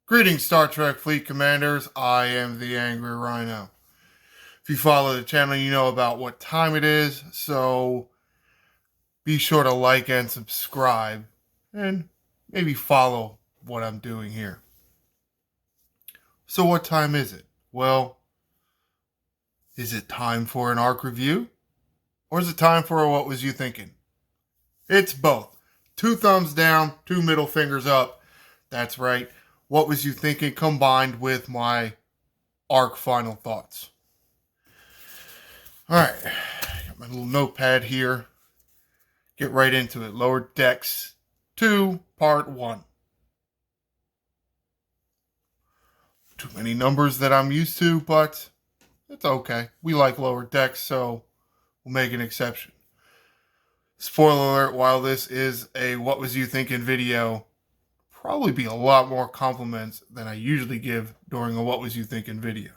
Greetings, Star Trek Fleet Commanders. I am the Angry Rhino. If you follow the channel, you know about what time it is, so be sure to like and subscribe, and maybe follow what I'm doing here. So what time is it? Well, is it time for an arc review? Or is it time for a What Was You Thinking? It's both. 2 thumbs down, 2 middle fingers up. That's right. What Was You Thinking combined with my arc final thoughts. Alright, got my little notepad here. Get right into it. Lower Decks 2, Part 1. Too many numbers that I'm used to, but it's okay. We like Lower Decks, so we'll make an exception. Spoiler alert, while this is a What Was You Thinking video, probably be a lot more compliments than I usually give during a What Was You Thinking video.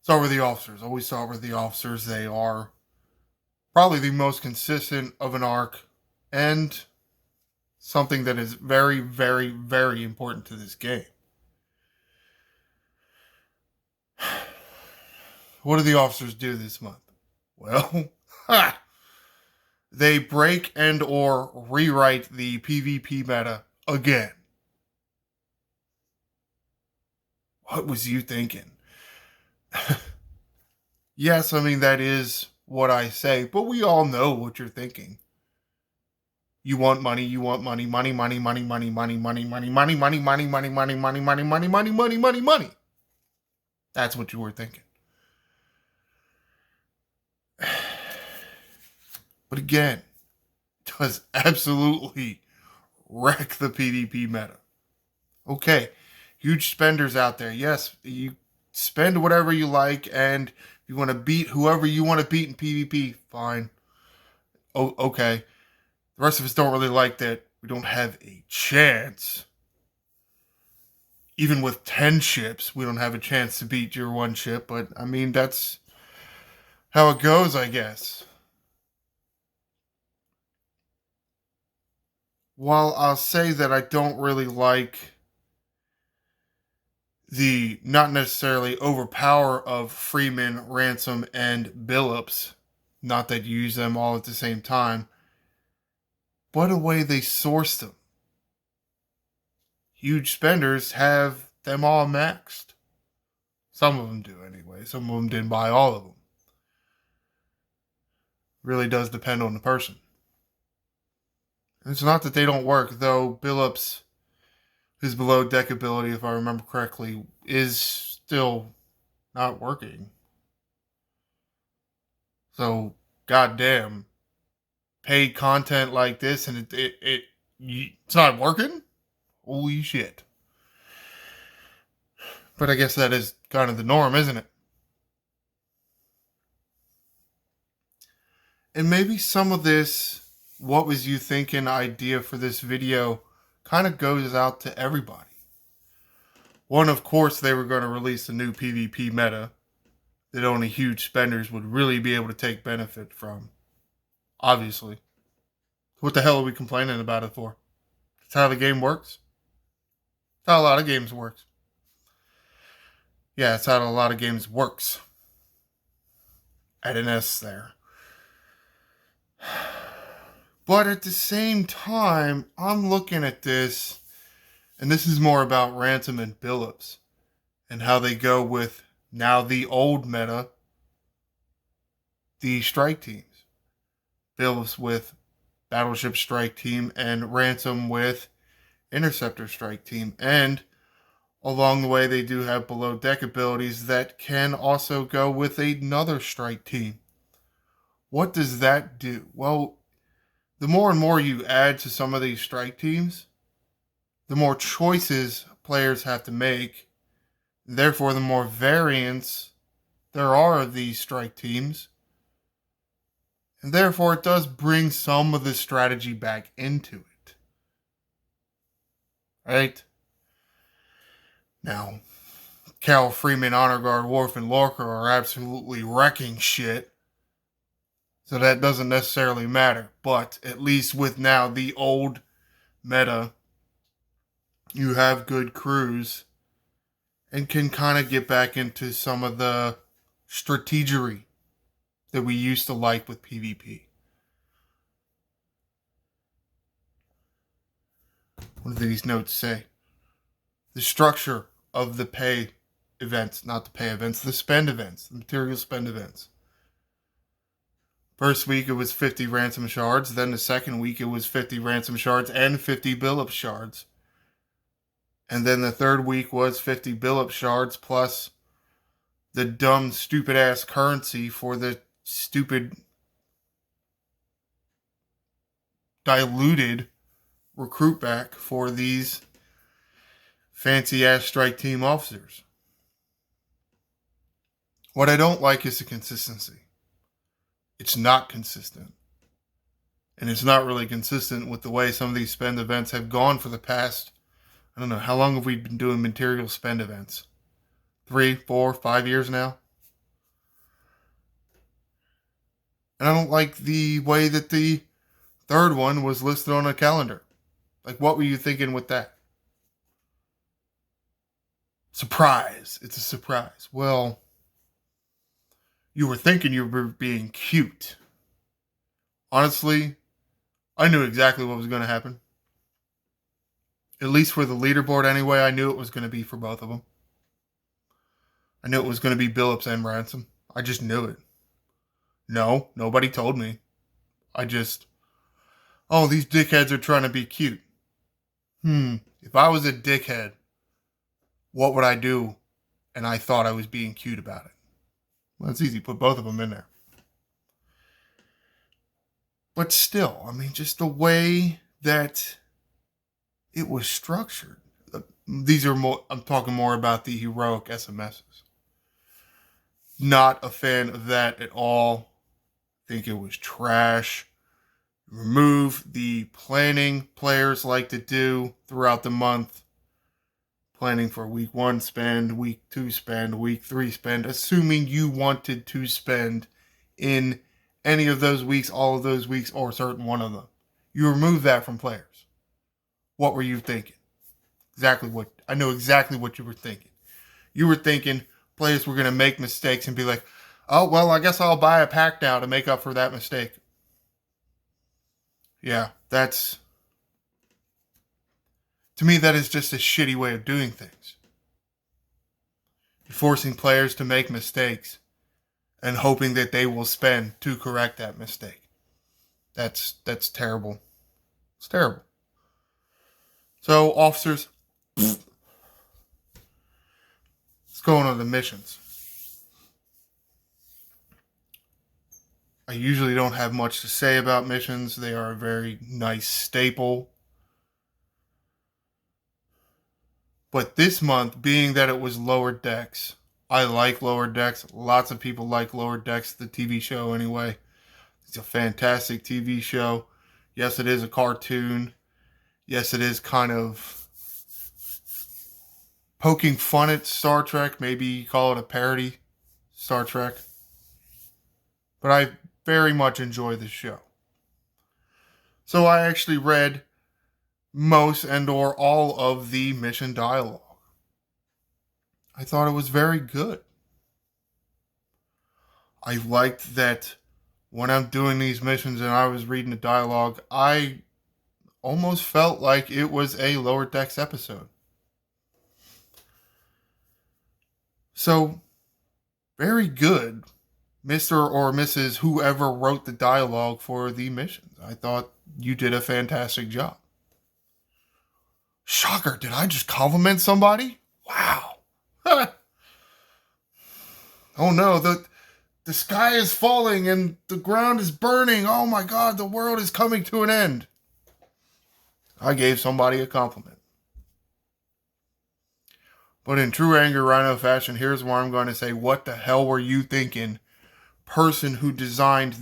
Start with the officers. Always start with the officers. They are probably the most consistent of an arc and something that is very, very, very important to this game. What do the officers do this month? Well, they break and or rewrite the PvP meta again. What was you thinking? Yes, I mean, that is what I say, but we all know what you're thinking. You want money, money, money, money, money, money, money, money, money, money, money, money, money, money, money, money, money, money, money. That's what you were thinking. But again, it does absolutely wreck the PvP meta. Okay, huge spenders out there. Yes, you spend whatever you like, and if you want to beat whoever you want to beat in PvP, fine. Oh, okay. The rest of us don't really like that. We don't have a chance. Even with 10 ships, we don't have a chance to beat your one ship, but I mean, that's how it goes, I guess. While I'll say that I don't really like the not necessarily overpower of Freeman, Ransom, and Billups, not that you use them all at the same time, but a way they sourced them. Huge spenders have them all maxed. Some of them do anyway. Some of them didn't buy all of them. Really does depend on the person. It's not that they don't work, though Billups, his below deck ability, if I remember correctly, is still not working. So, goddamn, paid content like this and it's not working? Holy shit. But I guess that is kind of the norm, isn't it? And maybe some of this What Was You Thinking idea for this video kind of goes out to everybody. One, of course, they were going to release a new PvP meta that only huge spenders would really be able to take benefit from. Obviously. What the hell are we complaining about it for? That's how the game works. That's how a lot of games works. Yeah, that's how a lot of games works. Add an S there. But at the same time, I'm looking at this, and this is more about Ransom and Billups, and how they go with now the old meta, the strike teams. Billups with Battleship Strike Team, and Ransom with Interceptor Strike Team. And along the way, they do have below deck abilities that can also go with another strike team. What does that do? Well, the more and more you add to some of these strike teams, the more choices players have to make. Therefore, the more variants there are of these strike teams. And therefore, it does bring some of the strategy back into it. Right? Now, Cal, Freeman, Honor Guard, Worf, and Lorca are absolutely wrecking shit. So that doesn't necessarily matter. But at least with now the old meta, you have good crews and can kind of get back into some of the strategery that we used to like with PvP. What do these notes say? The structure of the pay events, not the pay events, the spend events, the material spend events. First week it was 50 ransom shards, then the second week it was 50 ransom shards and 50 build-up shards. And then the third week was 50 build-up shards plus the dumb, stupid-ass currency for the stupid, diluted recruit back for these fancy-ass strike team officers. What I don't like is the consistency. It's not consistent. And it's not really consistent with the way some of these spend events have gone for the past, I don't know, how long have we been doing material spend events? 3, 4, 5 years now? And I don't like the way that the third one was listed on a calendar. Like, what were you thinking with that? Surprise. It's a surprise. Well, you were thinking you were being cute. Honestly, I knew exactly what was going to happen. At least for the leaderboard anyway, I knew it was going to be for both of them. I knew it was going to be Billups and Ransom. I just knew it. No, nobody told me. These dickheads are trying to be cute. If I was a dickhead, what would I do? And I thought I was being cute about it. Well, it's easy. Put both of them in there. But still, I mean, just the way that it was structured. I'm talking more about the heroic SMSs. Not a fan of that at all. Think it was trash. Remove the planning players like to do throughout the month. Planning for week 1 spend, week 2 spend, week 3 spend, assuming you wanted to spend in any of those weeks, all of those weeks, or a certain one of them. You remove that from players. What were you thinking? I know exactly what you were thinking. You were thinking players were going to make mistakes and be like, oh, well, I guess I'll buy a pack now to make up for that mistake. Yeah, to me, that is just a shitty way of doing things. You're forcing players to make mistakes and hoping that they will spend to correct that mistake. That's terrible. It's terrible. So, officers, let's go on to the missions. I usually don't have much to say about missions. They are a very nice staple. But this month, being that it was Lower Decks, I like Lower Decks. Lots of people like Lower Decks, the TV show anyway. It's a fantastic TV show. Yes, it is a cartoon. Yes, it is kind of poking fun at Star Trek. Maybe call it a parody Star Trek. But I very much enjoy this show. So I actually read most and or all of the mission dialogue. I thought it was very good. I liked that when I'm doing these missions and I was reading the dialogue, I almost felt like it was a Lower Decks episode. So, very good, Mr. or Mrs. whoever wrote the dialogue for the missions. I thought you did a fantastic job. Shocker, did I just compliment somebody? Wow. Oh no, the sky is falling and the ground is burning. Oh my God, the world is coming to an end. I gave somebody a compliment. But in true Anger Rhino fashion, here's where I'm going to say, what the hell were you thinking? Person who designed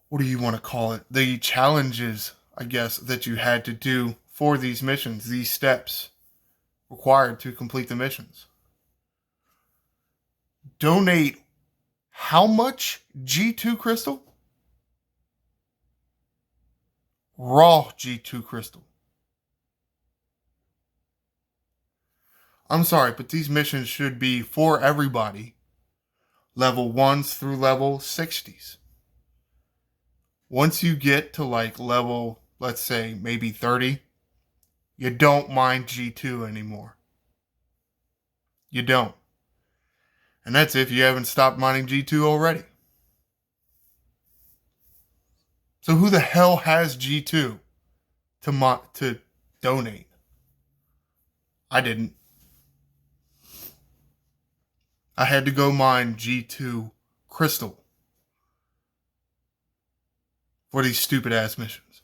what do you want to call it? The challenges, I guess, that you had to do for these missions, these steps required to complete the missions. Donate how much G2 crystal? Raw G2 crystal. I'm sorry, but these missions should be for everybody. Level 1s through level 60s. Once you get to like level, let's say, maybe 30, you don't mind G2 anymore. You don't. And that's if you haven't stopped mining G2 already. So who the hell has G2 to donate? I didn't. I had to go mine G2 Crystal for these stupid ass missions.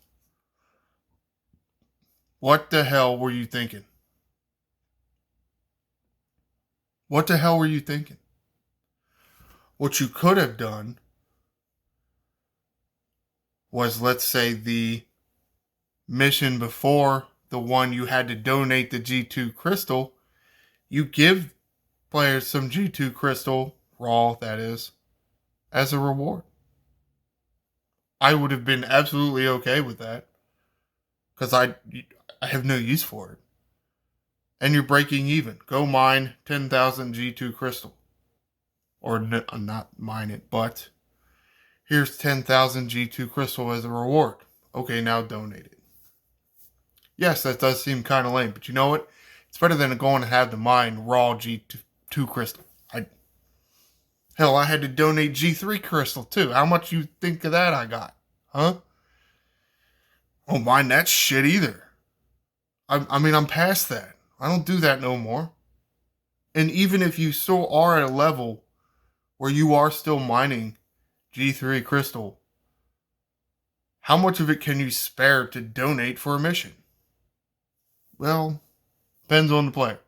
What the hell were you thinking? What the hell were you thinking? What you could have done was, let's say, the mission before the one you had to donate the G2 crystal, you give players some G2 crystal, raw that is, as a reward. I would have been absolutely okay with that because I have no use for it. And you're breaking even. Go mine 10,000 G2 crystal. Or not mine it, but here's 10,000 G2 crystal as a reward. Okay, now donate it. Yes, that does seem kind of lame, but you know what? It's better than going to have to mine raw G2 crystal. Hell, I had to donate G3 crystal too. How much you think of that I got? Huh? Oh, mind that shit either. I mean, I'm past that. I don't do that no more. And even if you still are at a level where you are still mining G3 crystal, how much of it can you spare to donate for a mission? Well, depends on the player.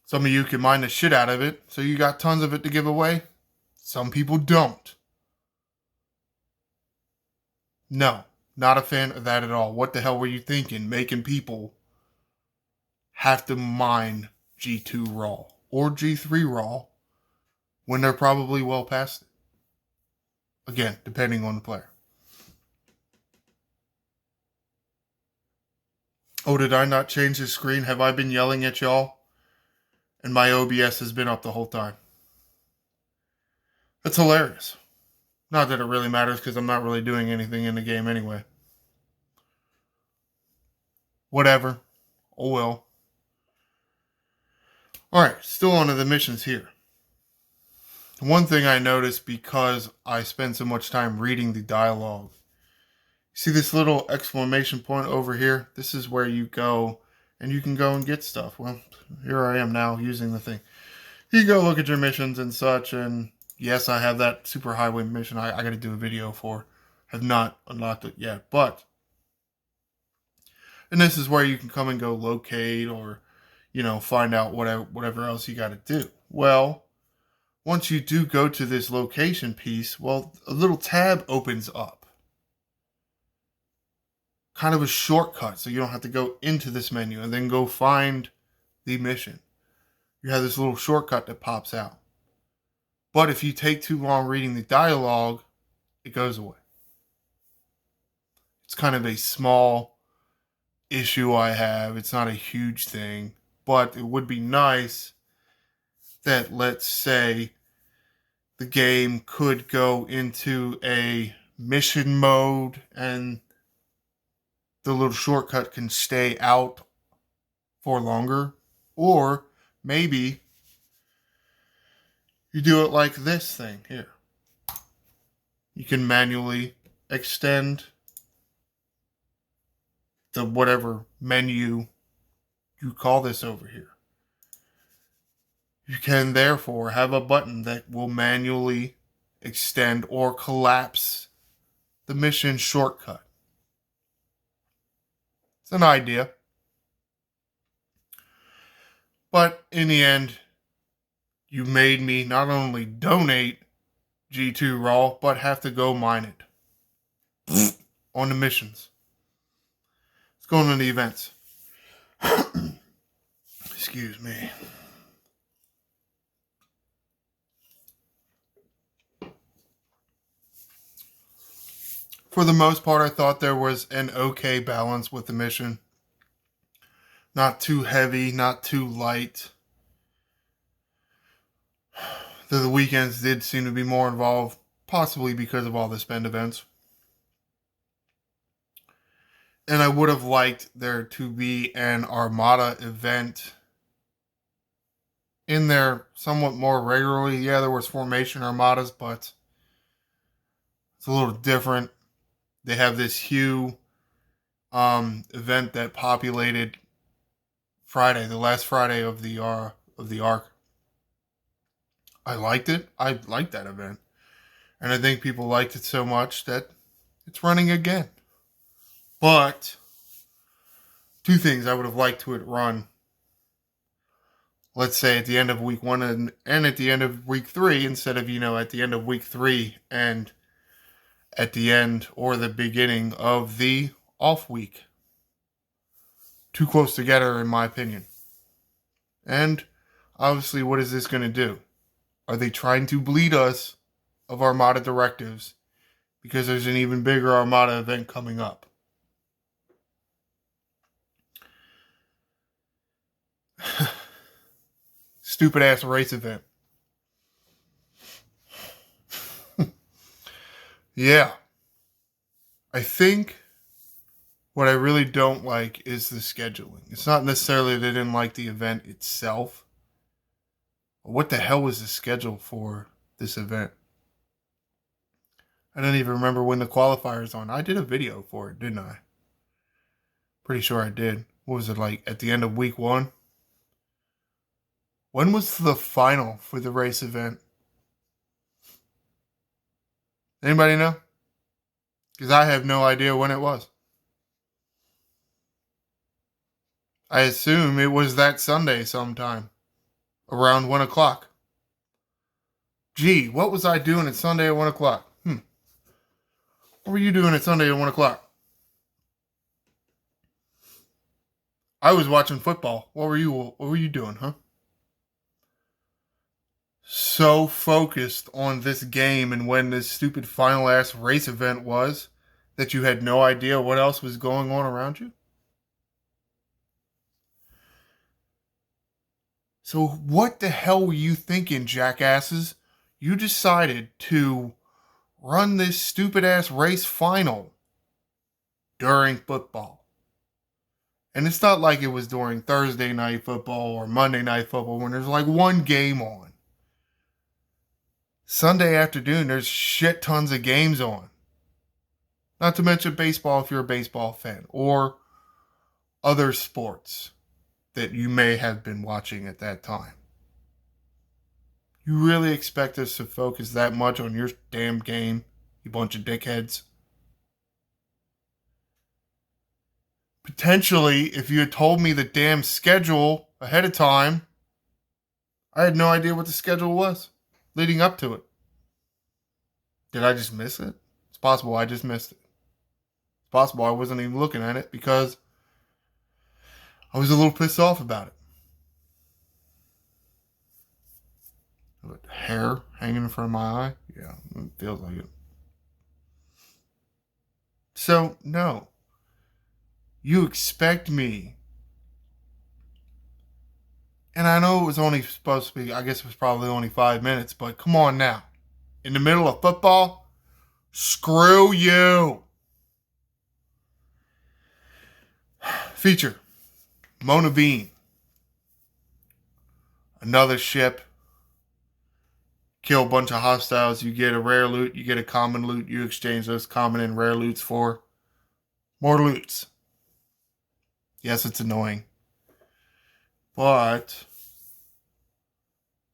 Some of you can mine the shit out of it, so you got tons of it to give away. Some people don't. No, not a fan of that at all. What the hell were you thinking? Making people have to mine G2 raw or G3 raw when they're probably well past it. Again, depending on the player. Oh, did I not change the screen? Have I been yelling at y'all? And my OBS has been up the whole time. That's hilarious. Not that it really matters because I'm not really doing anything in the game anyway. Whatever. Oh well. Alright, still on to the missions here. One thing I noticed because I spend so much time reading the dialogue. See this little exclamation point over here? This is where you go and you can go and get stuff. Well, here I am now using the thing. You go look at your missions and such, and yes, I have that superhighway mission I got to do a video for. Have not unlocked it yet, but and this is where you can come and go locate or, find out whatever else you got to do. Well, once you do go to this location piece, well, a little tab opens up. Kind of a shortcut, so you don't have to go into this menu and then go find the mission. You have this little shortcut that pops out. But if you take too long reading the dialogue, it goes away. It's kind of a small issue I have. It's not a huge thing, but it would be nice that, let's say, the game could go into a mission mode and the little shortcut can stay out for longer. Or maybe you do it like this thing here. You can manually extend the whatever menu you call this over here. You can therefore have a button that will manually extend or collapse the mission shortcut. It's an idea. But in the end, you made me not only donate G2 raw, but have to go mine it on the missions. Let's go on to the events. Excuse me. For the most part, I thought there was an okay balance with the mission. Not too heavy, not too light. Though the weekends did seem to be more involved, possibly because of all the spend events. And I would have liked there to be an Armada event in there somewhat more regularly. Yeah, there was formation Armadas, but it's a little different. They have this Hue event that populated Friday, the last Friday of the arc. I liked it. I liked that event. And I think people liked it so much that it's running again. But two things I would have liked to it run. Let's say at the end of week 1 and at the end of week 3 instead of, at the end of week 3 and at the end or the beginning of the off week. Too close together in my opinion. And obviously, what is this going to do? Are they trying to bleed us of Armada directives because there's an even bigger Armada event coming up? Stupid ass race event. Yeah. I think what I really don't like is the scheduling. It's not necessarily they didn't like the event itself. What the hell was the schedule for this event? I don't even remember when the qualifier's on. I did a video for it, didn't I? Pretty sure I did. What was it like at the end of week 1? When was the final for the race event? Anybody know? Because I have no idea when it was. I assume it was that Sunday sometime. Around 1 o'clock. Gee, what was I doing at Sunday at 1 o'clock? What were you doing at Sunday at 1 o'clock? I was watching football. What were you doing, huh? So focused on this game and when this stupid final ass race event was that you had no idea what else was going on around you? So what the hell were you thinking, jackasses? You decided to run this stupid ass race final during football. And it's not like it was during Thursday night football or Monday night football when there's like one game on. Sunday afternoon, there's shit tons of games on. Not to mention baseball if you're a baseball fan, or other sports that you may have been watching at that time. You really expect us to focus that much on your damn game, you bunch of dickheads? Potentially, if you had told me the damn schedule ahead of time, I had no idea what the schedule was leading up to it. Did I just miss it? It's possible I just missed it. It's possible I wasn't even looking at it because I was a little pissed off about it. Hair hanging in front of my eye? Yeah, it feels like it. So, no. You expect me. And I know it was only supposed to be, I guess it was probably only 5 minutes, but come on now. In the middle of football? Screw you. Feature. Mona Bean. Another ship. Kill a bunch of hostiles. You get a rare loot. You get a common loot. You exchange those common and rare loots for more loots. Yes, it's annoying. But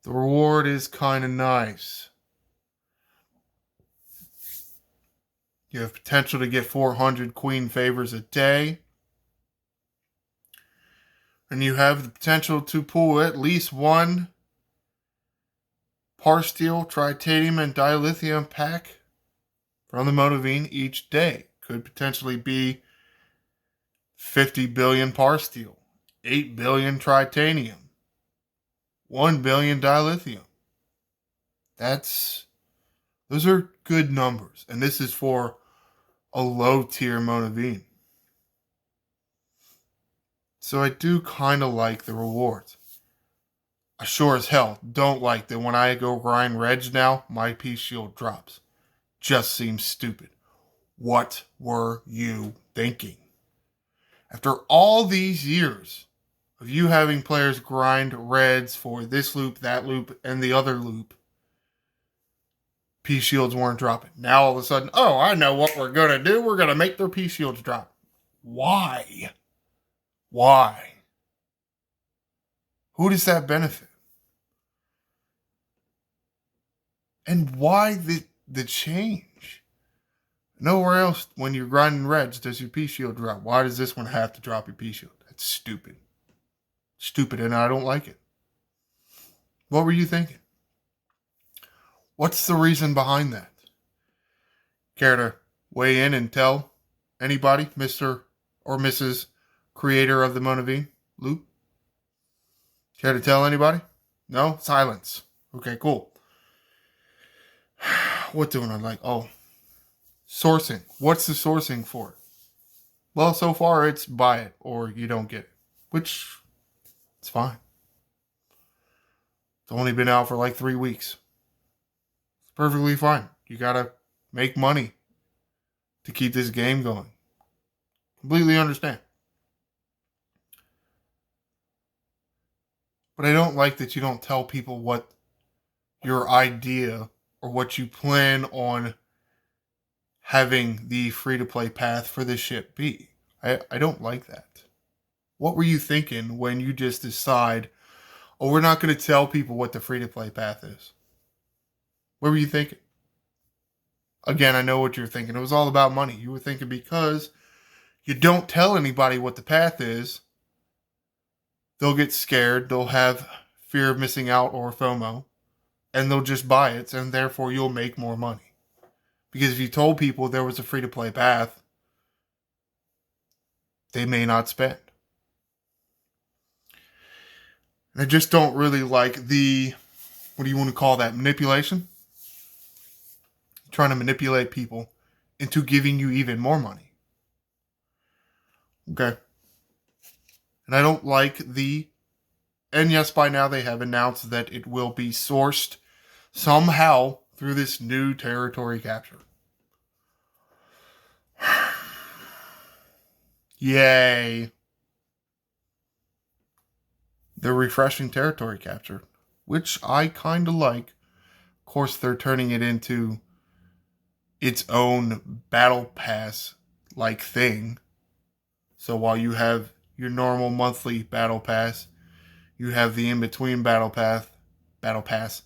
the reward is kind of nice. You have potential to get 400 queen favors a day. And you have the potential to pull at least one Parsteel, Tritanium, and Dilithium pack from the Motovine each day. Could potentially be 50 billion Parsteel, 8 billion Tritanium, 1 billion Dilithium. Those are good numbers. And this is for a low tier Motovine. So I do kind of like the rewards. I sure as hell don't like that when I go grind Reg now, my Peace Shield drops. Just seems stupid. What were you thinking? After all these years of you having players grind Reds for this loop, that loop, and the other loop, Peace Shields weren't dropping. Now all of a sudden, oh, I know what we're going to do. We're going to make their Peace Shields drop. Why? Why? Who does that benefit? And why the change? Nowhere else when you're grinding Reds does your Peace Shield drop. Why does this one have to drop your Peace Shield? That's stupid. Stupid, and I don't like it. What were you thinking? What's the reason behind that? Care to weigh in and tell anybody, Mr. or Mrs. Creator of the Monavine loop? Care to tell anybody? No? Silence. Okay, cool. What do I like? Oh, sourcing. What's the sourcing for? Well, so far it's buy it or you don't get it, which it's fine. It's only been out for like 3 weeks. It's perfectly fine. You gotta make money to keep this game going. Completely understand. But I don't like that you don't tell people what your idea or what you plan on having the free-to-play path for this ship be. I don't like that. What were you thinking when you just decide, oh, we're not going to tell people what the free-to-play path is? What were you thinking? Again, I know what you're thinking. It was all about money. You were thinking because you don't tell anybody what the path is, they'll get scared, they'll have fear of missing out or FOMO, and they'll just buy it, and therefore you'll make more money. Because if you told people there was a free-to-play path, they may not spend. And I just don't really like the, what do you want to call that, manipulation? Trying to manipulate people into giving you even more money. Okay. And I don't like and yes, by now they have announced that it will be sourced somehow through this new territory capture. Yay. The refreshing territory capture, which I kind of like. Of course, they're turning it into its own battle pass like thing. So while you have your normal monthly battle pass, you have the in-between battle pass.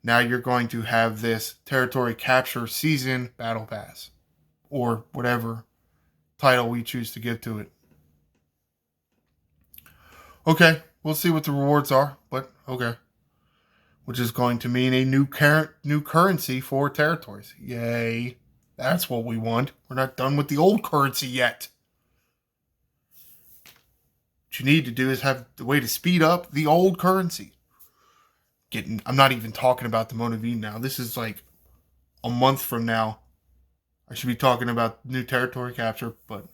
Now you're going to have this territory capture season battle pass, or whatever title we choose to give to it. Okay, we'll see what the rewards are, but okay. Which is going to mean a new currency for territories. Yay. That's what we want. We're not done with the old currency yet. What you need to do is have the way to speed up the old currency. I'm not even talking about the Monavine now. This is like a month from now. I should be talking about new territory capture, but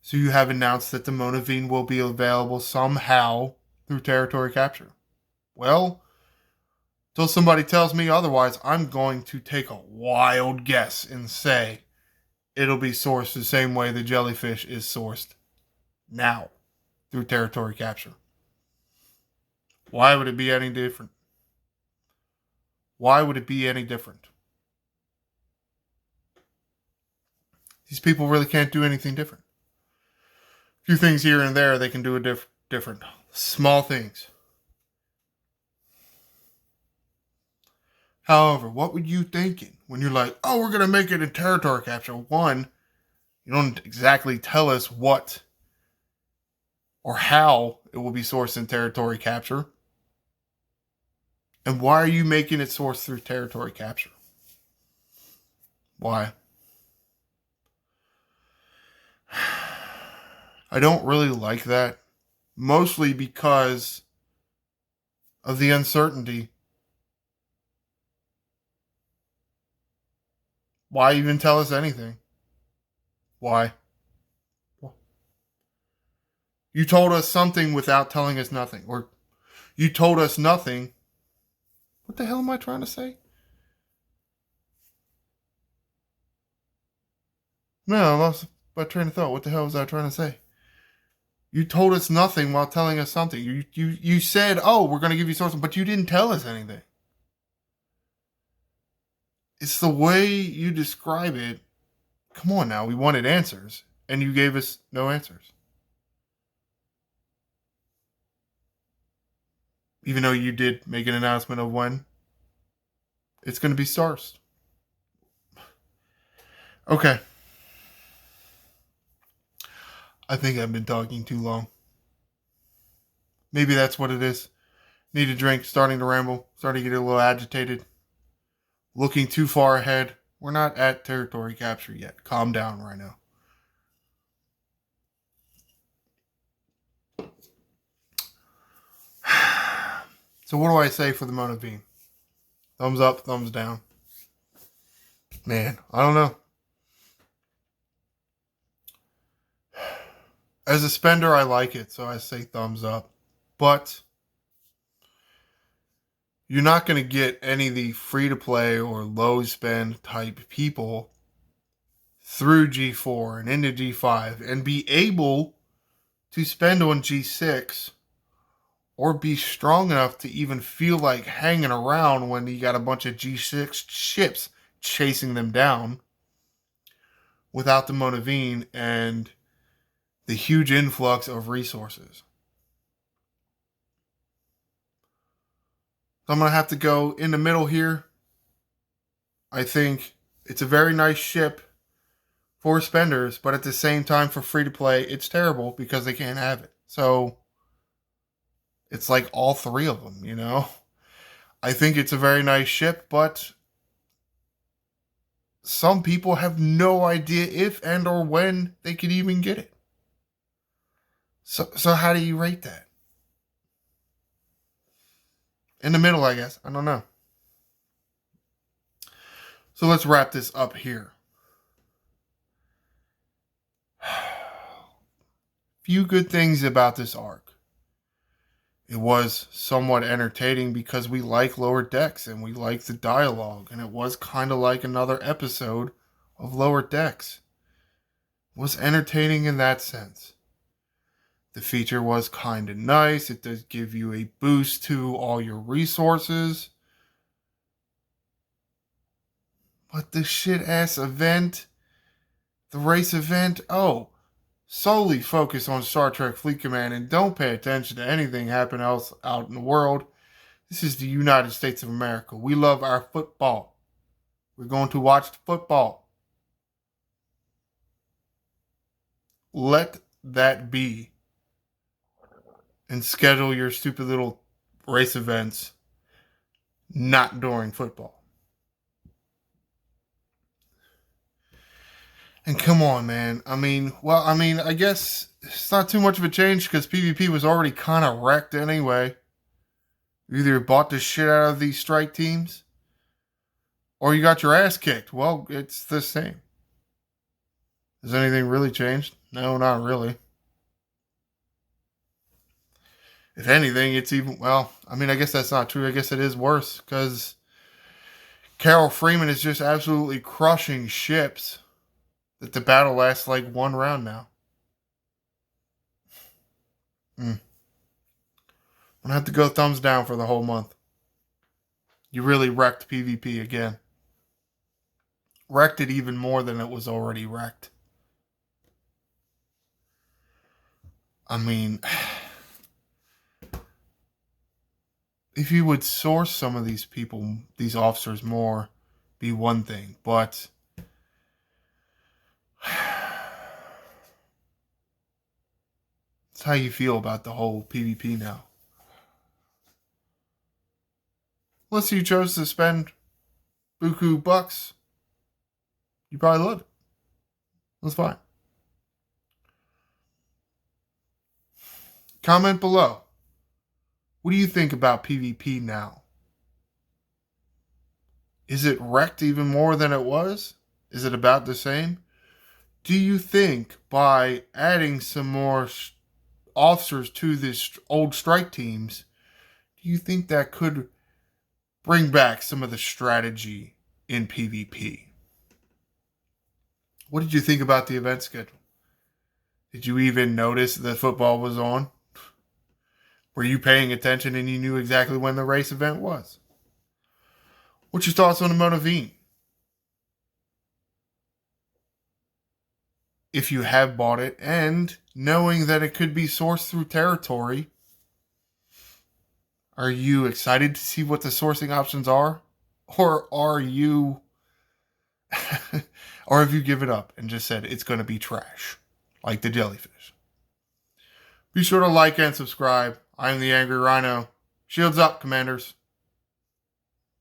so you have announced that the Monavine will be available somehow through territory capture. Well, till somebody tells me otherwise, I'm going to take a wild guess and say it'll be sourced the same way the jellyfish is sourced now through territory capture. Why would it be any different? Why would it be any different? These people really can't do anything different. A few things here and there they can do different. Small things. However, what were you thinking when you're like, oh, we're going to make it in territory capture? One, you don't exactly tell us what or how it will be sourced in territory capture. And why are you making it sourced through territory capture? Why? I don't really like that. Mostly because of the uncertainty. Why even tell us anything? Why? You told us something without telling us nothing. Or you told us nothing. What the hell am I trying to say? No, I lost my train of thought. What the hell was I trying to say? You told us nothing while telling us something. You said, oh, we're going to give you sources, but you didn't tell us anything. It's the way you describe it. Come on now, we wanted answers, and you gave us no answers. Even though you did make an announcement of when it's going to be sourced. Okay. I think I've been talking too long. Maybe that's what it is. Need a drink, starting to ramble, starting to get a little agitated. Looking too far ahead. We're not at territory capture yet. Calm down right now. So what do I say for the Mona Bean? Thumbs up, thumbs down. Man, I don't know. As a spender, I like it, so I say thumbs up. But you're not going to get any of the free-to-play or low-spend type people through G4 and into G5 and be able to spend on G6 or be strong enough to even feel like hanging around when you got a bunch of G6 ships chasing them down without the Monavine and the huge influx of resources. So I'm going to have to go in the middle here. I think it's a very nice ship for spenders, but at the same time for free to play, it's terrible because they can't have it. So it's like all three of them, you know? I think it's a very nice ship, but some people have no idea if and or when they could even get it. So how do you rate that? In the middle, I guess. I don't know. So let's wrap this up here. Few good things about this arc. It was somewhat entertaining because we like Lower Decks and we like the dialogue, and it was kind of like another episode of Lower Decks. It was entertaining in that sense. The feature was kind of nice. It does give you a boost to all your resources. But the shit-ass event, the race event, solely focus on Star Trek Fleet Command and don't pay attention to anything happening else out in the world. This is the United States of America. We love our football. We're going to watch the football. Let that be. And schedule your stupid little race events not during football. And come on, man. I guess it's not too much of a change because PvP was already kind of wrecked anyway. You either bought the shit out of these strike teams or you got your ass kicked. Well, it's the same. Has anything really changed? No, not really. If anything, it's even, I guess that's not true. I guess it is worse because Carol Freeman is just absolutely crushing ships that the battle lasts like one round now. I'm going to have to go thumbs down for the whole month. You really wrecked PvP again. Wrecked it even more than it was already wrecked. If you would source some of these people, these officers more, be one thing. But it's how you feel about the whole PvP now. Unless you chose to spend buku bucks, you probably love it. That's fine. Comment below. What do you think about PvP now? Is it wrecked even more than it was? Is it about the same? Do you think by adding some more officers to this old strike teams, do you think that could bring back some of the strategy in PvP? What did you think about the event schedule? Did you even notice that football was on? Were you paying attention and you knew exactly when the race event was? What's your thoughts on the Monavine? If you have bought it and knowing that it could be sourced through territory, are you excited to see what the sourcing options are? Or are you, or have you given up and just said it's going to be trash, like the jellyfish? Be sure to like and subscribe. I'm the Angry Rhino. Shields up, Commanders.